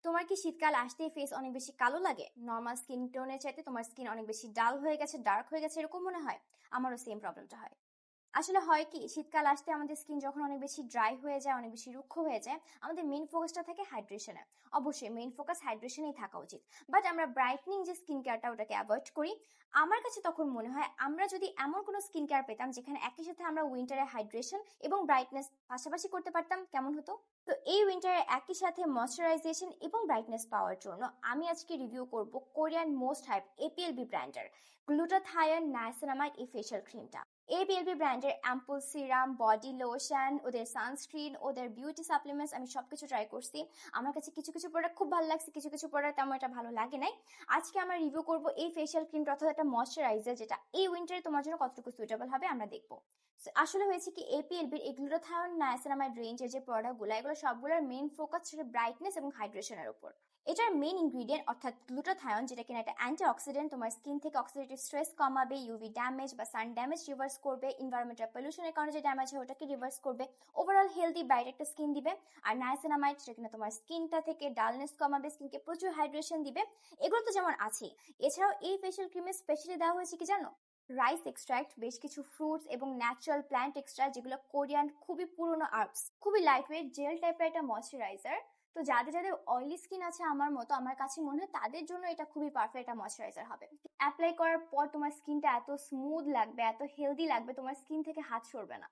তোমার কি শীতকাল আসতেই ফেস অনেক বেশি কালো লাগে? নরমাল স্কিন টোনের চাইতে তোমার স্কিন অনেক বেশি ডাল হয়ে গেছে, ডার্ক হয়ে গেছে, এরকম মনে হয়? আমারও সেম প্রবলেমটা হয়। আসলে হয় কি, শীতকাল আসতে আমাদের স্কিন যখন অনেক বেশি ড্রাই হয়ে যায়, অনেক বেশি রুক্ষ হয়ে যায়, আমাদের মেইন ফোকাসটা থাকে হাইড্রেশনে। অবশ্যই মেইন ফোকাস হাইড্রেশনেই থাকা উচিত, বাট আমরা ব্রাইটনিং যে স্কিন কেয়ারটা ওটাকে অ্যাভয়েড করি। আমার কাছে তখন মনে হয় আমরা যদি এমন কোনো স্কিন কেয়ার পেতাম যেখানে একই সাথে আমরা উইন্টারে হাইড্রেশন এবং ব্রাইটনেস পাশাপাশি করতে পারতাম, কেমন হতো? তো এই উইন্টারে একই সাথে ময়শ্চারাইজেশন এবং ব্রাইটনেস পাওয়ার জন্য আমি আজকে রিভিউ করব কোরিয়ান মোস্ট হাইপ এপিএলবি ব্র্যান্ডের গ্লুটাথায়ন নায়াসিনামাইড এই ফেশিয়াল ক্রিমটা। এপিএলবি ব্র্যান্ডের অ্যাম্পুল সিরাম, বডি লোশন, ওদের সানস্ক্রিন, ওদের বিউটি সাপ্লিমেন্টস আমি সবকিছু ট্রাই করছি। আমার কাছে কিছু কিছু প্রোডাক্ট খুব ভালো লাগছে, কিছু কিছু প্রোডাক্ট আমার এটা ভালো লাগে নাই। আজকে আমরা রিভিউ করব এই ফেশিয়াল ক্রিমটা, অর্থাৎ একটা ময়শ্চারাইজার যেটা এই উইন্টারে তোমার জন্য কতটুকু সুইটেবল হবে আমরা দেখবো। আসলে হয়েছে কি, এপিএলবির এই গ্লুটাথায়ন নায়াসিনামাইড রেঞ্জের যে প্রোডাক্টগুলো, এগুলো সবগুলোর মেইন ফোকাস ছিল ব্রাইটনেস এবং হাইড্রেশনের উপর। এটার মেইন ইনগ্রিডিয়েন্ট অর্থাৎ গ্লুটাথায়ন, যেটা কিনা একটা অ্যান্টিঅক্সিডেন্ট, তোমার স্কিন থেকে অক্সিডেটিভ স্ট্রেস কমাবে, ইউভি ড্যামেজ বা সান ড্যামেজ রিভার্স করবে, এনভায়রনমেন্টাল পলিউশনের কারণে যে ড্যামেজ হয় ওটাকে রিভার্স করবে, ওভারঅল হেলদি ব্রাইট একটা স্কিন দিবে। আর নায়াসিনামাইড, সেটা কিনা তোমার স্কিনটা থেকে ডালনেস কমাবে, স্কিনকে প্রচুর হাইড্রেশন দিবে। এগুলো তো যেমন আছে, এছাড়াও এই ফেশিয়াল ক্রিমে স্পেশালি দেওয়া হয়েছে কি জানো? রাইস এক্সট্রাক্ট, বেশ কিছু ফ্রুটস এবং ন্যাচারাল প্ল্যান্ট এক্সট্রাক্ট, যেগুলো কোরিয়ান খুবই পুরনো আর্বস, খুবই লাইট ওয়েট জেল টাইপের একটা ময়শ্চারাইজার। তো যাদের যাদের অয়েলি স্কিন আছে আমার মতো, আমার কাছে মনে হয় তাদের জন্য এটা খুবই পারফেক্ট একটা ময়শ্চারাইজার হবে। অ্যাপ্লাই করার পর তোমার স্কিনটা এত স্মুথ লাগবে, এত হেলদি লাগবে, তোমার স্কিন থেকে হাত সরবে না।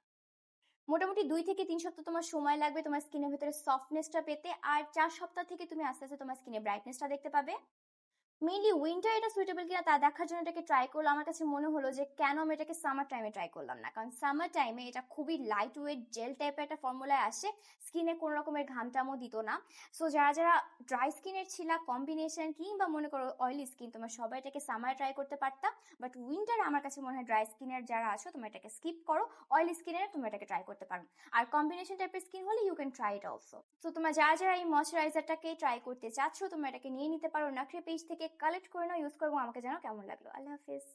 মোটামুটি 2 থেকে 3 সপ্তাহ তোমার সময় লাগবে তোমার স্কিনের ভিতরে সফটনেসটা পেতে, আর 4 সপ্তাহ থেকে তুমি আস্তে আস্তে তোমার স্কিনে ব্রাইটনেসটা দেখতে পাবে। মেইনলি উইন্টার এটা সুইটেবল কিনা তা দেখার জন্য এটাকে ট্রাই করলাম। আমার কাছে মনে হলো যে কেন আমি এটাকে সামার টাইমে ট্রাই করলাম না, কারণ সামার টাইমে এটা খুবই লাইট ওয়েট জেল টাইপের একটা ফর্মুলায় আসে, স্কিনে কোনো রকমের ঘামটামও দিত না। সো যারা যারা ড্রাই স্কিনের ছিল, কম্বিনেশন কিংবা মনে করো অয়েলি স্কিন, তোমরা সবাই এটাকে সামারে ট্রাই করতে পারতা। বাট উইন্টার আমার কাছে মনে হয় ড্রাই স্কিনের যারা আছো তোমরা এটাকে স্কিপ করো, অয়েলি স্কিনের তোমরা এটাকে ট্রাই করতে পারো। আর কম্বিনেশন টাইপের স্কিন হলে you can try it also. তো তোমরা যারা যারা এই ময়শ্চারাইজারটাকে ট্রাই করতে চাচ্ছ তোমরা এটাকে নিয়ে নিতে পারো নাকরি পেজ থেকে, কালেক্ট করে নাও, ইউজ করবো, আমাকে জানো কেমন লাগলো। আল্লাহ হাফিজ।